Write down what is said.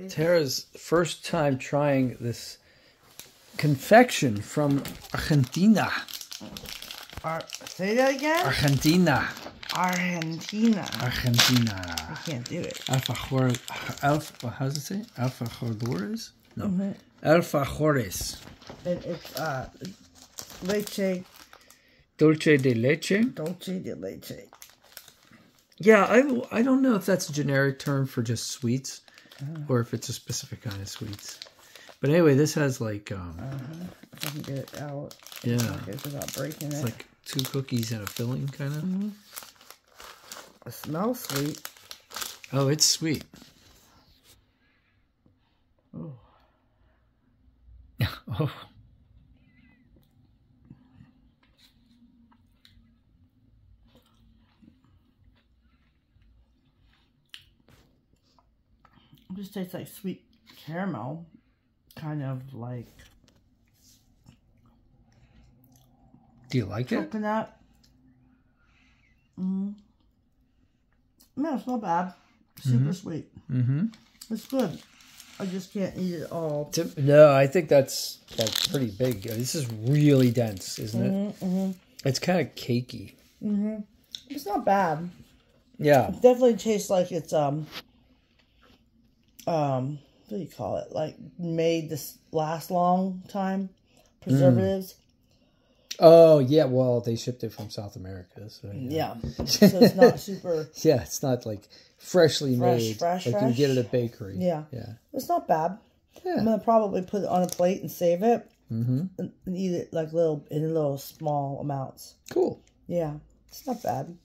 Tara's first time trying this confection from Argentina. Say that again? Argentina. Argentina. Argentina. I can't do it. Alfajor. How does it say? Alfajores? No. Alfajores. And it's leche. Dulce de leche. Dulce de leche. Yeah, I don't know if that's a generic term for just sweets, or if it's a specific kind of sweets. But anyway, this has like if I can get it out. Yeah. Without breaking it's it. like 2 cookies and a filling, kind of. It smells sweet. Oh, it's sweet. Oh. Oh. It just tastes like sweet caramel. Kind of like... Do you like it? Coconut. No, it's not bad. Super sweet. It's good. I just can't eat it all. No, I think that's pretty big. This is really dense, isn't it? It's kind of cakey. It's not bad. Yeah. It definitely tastes like it's what do you call it? Like made this last long time. Preservatives. Oh, yeah, well, they shipped it from South America. So, yeah. So it's not super... Yeah, it's not like freshly made. Fresh. You get it at a bakery. Yeah. Yeah. It's not bad. Yeah. I'm going to probably put it on a plate and save it. And eat it like in little small amounts. Cool. Yeah. It's not bad.